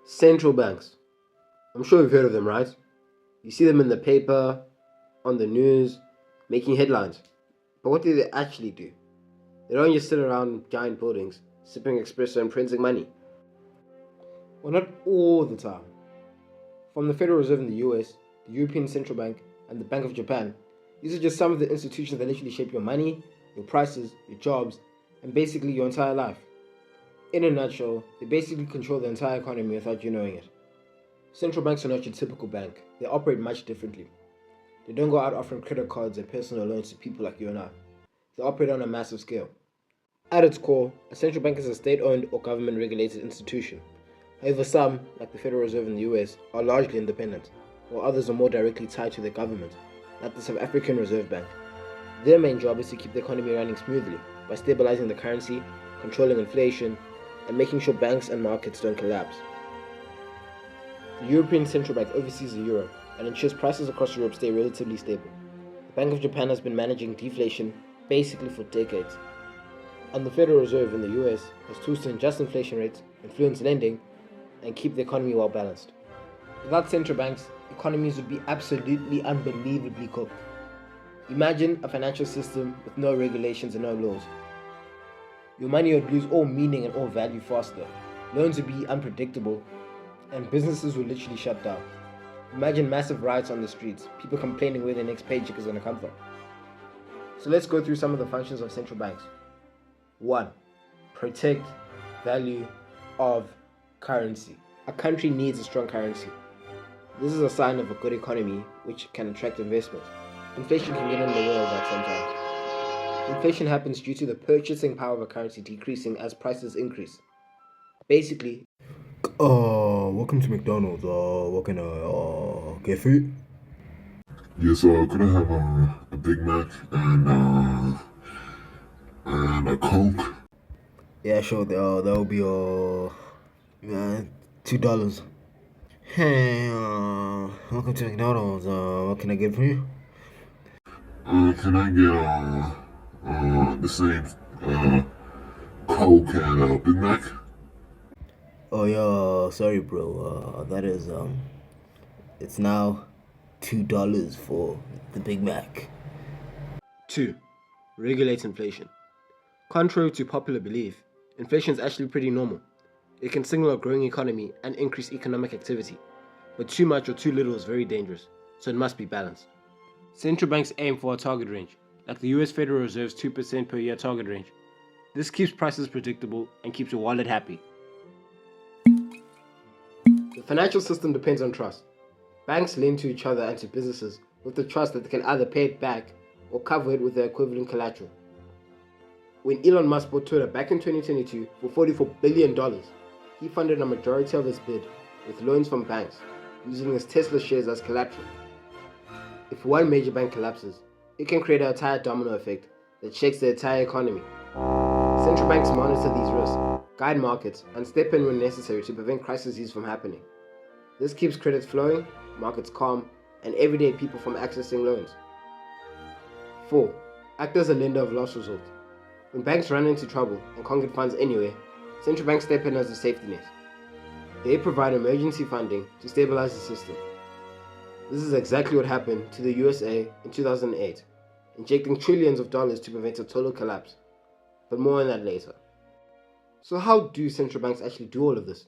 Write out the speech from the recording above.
Central banks. I'm sure you've heard of them, right? You see them in the paper, on the news, making headlines. But what do they actually do? They don't just sit around giant buildings, sipping espresso and printing money. Well, not all the time. From the Federal Reserve in the US, the European Central Bank, and the Bank of Japan, these are just some of the institutions that literally shape your money, your prices, your jobs, and basically your entire life. In a nutshell, they basically control the entire economy without you knowing it. Central banks are not your typical bank. They operate much differently. They don't go out offering credit cards and personal loans to people like you and I. They operate on a massive scale. At its core, a central bank is a state-owned or government-regulated institution. However, some, like the Federal Reserve in the US, are largely independent, while others are more directly tied to the government, like the South African Reserve Bank. Their main job is to keep the economy running smoothly by stabilizing the currency, controlling inflation, and making sure banks and markets don't collapse. The European Central Bank oversees the euro and ensures prices across Europe stay relatively stable. The Bank of Japan has been managing deflation basically for decades. And the Federal Reserve in the US has tools to adjust inflation rates, influence lending, and keep the economy well balanced. Without central banks, economies would be absolutely unbelievably cooked. Imagine a financial system with no regulations and no laws. Your money would lose all meaning and all value faster. Loans would be unpredictable, and businesses would literally shut down. Imagine massive riots on the streets, people complaining where their next paycheck is going to come from. So let's go through some of the functions of central banks. 1. Protect value of currency. A country needs a strong currency. This is a sign of a good economy, which can attract investment. Inflation can get in the way of that sometimes. Inflation happens due to the purchasing power of a currency decreasing as prices increase. Basically, Welcome to McDonald's. What can I get for you? Yes, could I have a Big Mac and a Coke? Yeah, sure. That will be $2. Hey, welcome to McDonald's. What can I get for you? Can I get the same Coke and Big Mac? Oh yeah, sorry, bro. That is it's now $2 for the Big Mac. 2. Regulate inflation. Contrary to popular belief, inflation is actually pretty normal. It can signal a growing economy and increase economic activity, but too much or too little is very dangerous, so it must be balanced. Central banks aim for a target range, like the US Federal Reserve's 2% per year target range. This keeps prices predictable and keeps your wallet happy. The financial system depends on trust. Banks lend to each other and to businesses with the trust that they can either pay it back or cover it with their equivalent collateral. When Elon Musk bought Twitter back in 2022 for $44 billion, he funded a majority of his bid with loans from banks, using his Tesla shares as collateral. If one major bank collapses, it can create an entire domino effect that shakes the entire economy. Central banks monitor these risks, guide markets, and step in when necessary to prevent crises from happening. This keeps credit flowing, markets calm, and everyday people from accessing loans. 4. Act as a lender of last resort. When banks run into trouble and can't get funds anywhere, central banks step in as a safety net. They provide emergency funding to stabilize the system. This is exactly what happened to the USA in 2008, injecting trillions of dollars to prevent a total collapse. But more on that later. So how do central banks actually do all of this?